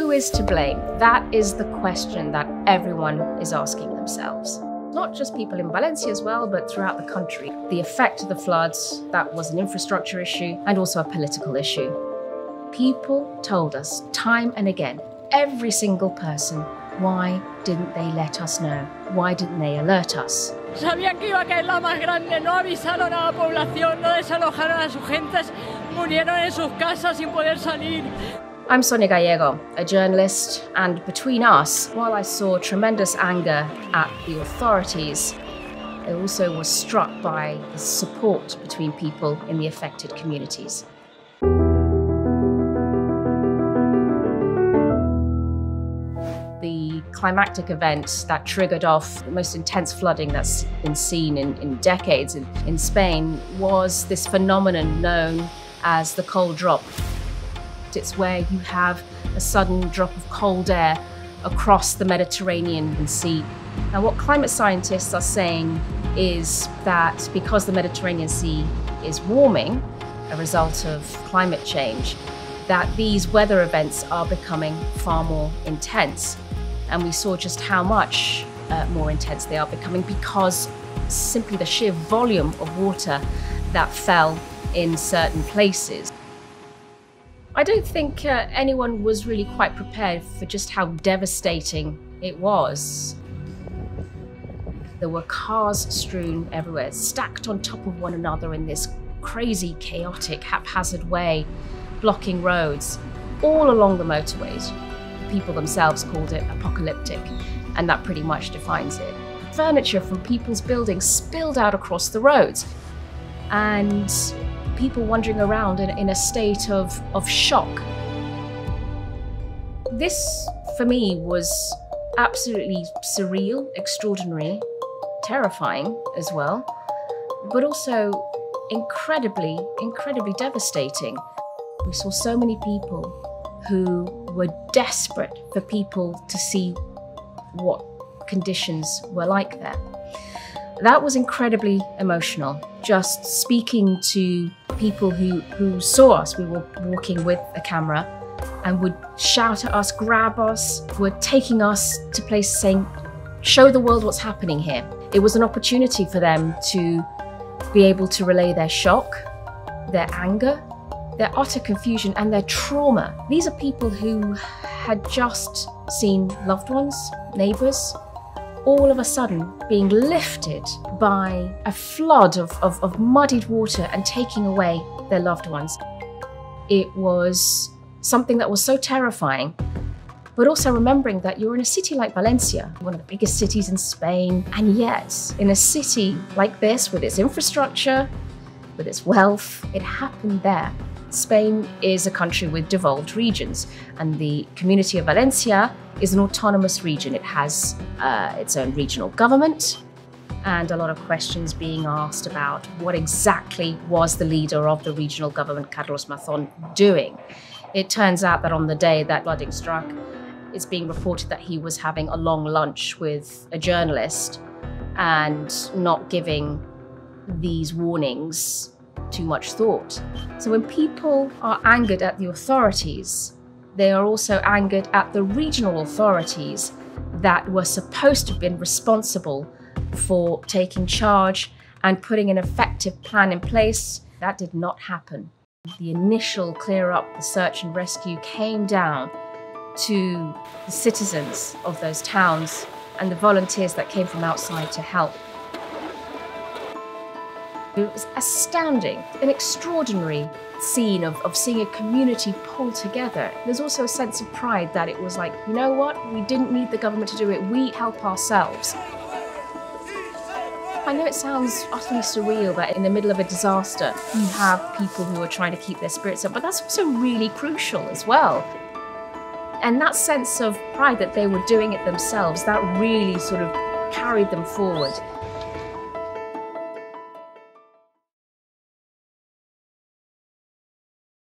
Who is to blame? That is the question that everyone is asking themselves. Not just people in Valencia as well, but throughout the country. The effect of the floods, that was an infrastructure issue and also a political issue. People told us time and again, every single person, why didn't they let us know? Why didn't they alert us? Sabían que iba a caer la más grande, no avisaron a la población, no desalojaron a sus gentes, murieron en sus casas sin poder salir. I'm Sonia Gallego, a journalist, and between us, while I saw tremendous anger at the authorities, I also was struck by the support between people in the affected communities. The climactic event that triggered off the most intense flooding that's been seen in decades in Spain was this phenomenon known as the cold drop. It's where you have a sudden drop of cold air across the Mediterranean Sea. Now, what climate scientists are saying is that because the Mediterranean Sea is warming, a result of climate change, that these weather events are becoming far more intense. And we saw just how much more intense they are becoming because simply the sheer volume of water that fell in certain places. I don't think anyone was really quite prepared for just how devastating it was. There were cars strewn everywhere, stacked on top of one another in this crazy, chaotic, haphazard way, blocking roads all along the motorways. People themselves called it apocalyptic, and that pretty much defines it. Furniture from people's buildings spilled out across the roads, and people wandering around in a state of shock. This, for me, was absolutely surreal, extraordinary, terrifying as well, but also incredibly, incredibly devastating. We saw so many people who were desperate for people to see what conditions were like there. That was incredibly emotional. Just speaking to people who saw us, we were walking with a camera, and would shout at us, grab us, were taking us to places saying, show the world what's happening here. It was an opportunity for them to be able to relay their shock, their anger, their utter confusion and their trauma. These are people who had just seen loved ones, neighbours, all of a sudden being lifted by a flood of muddied water and taking away their loved ones. It was something that was so terrifying, but also remembering that you're in a city like Valencia, one of the biggest cities in Spain, and yet in a city like this, with its infrastructure, with its wealth, it happened there. Spain is a country with devolved regions, and the community of Valencia is an autonomous region. It has its own regional government, and a lot of questions being asked about what exactly was the leader of the regional government, Carlos Mazón, doing. It turns out that on the day that flooding struck, it's being reported that he was having a long lunch with a journalist and not giving these warnings too much thought. So when people are angered at the authorities, they are also angered at the regional authorities that were supposed to have been responsible for taking charge and putting an effective plan in place. That did not happen. The initial clear up, the search and rescue came down to the citizens of those towns and the volunteers that came from outside to help. It was astounding, an extraordinary scene of seeing a community pull together. There's also a sense of pride that it was like, you know what, we didn't need the government to do it, we help ourselves. I know it sounds utterly surreal that in the middle of a disaster, you have people who are trying to keep their spirits up, but that's also really crucial as well. And that sense of pride that they were doing it themselves, that really sort of carried them forward.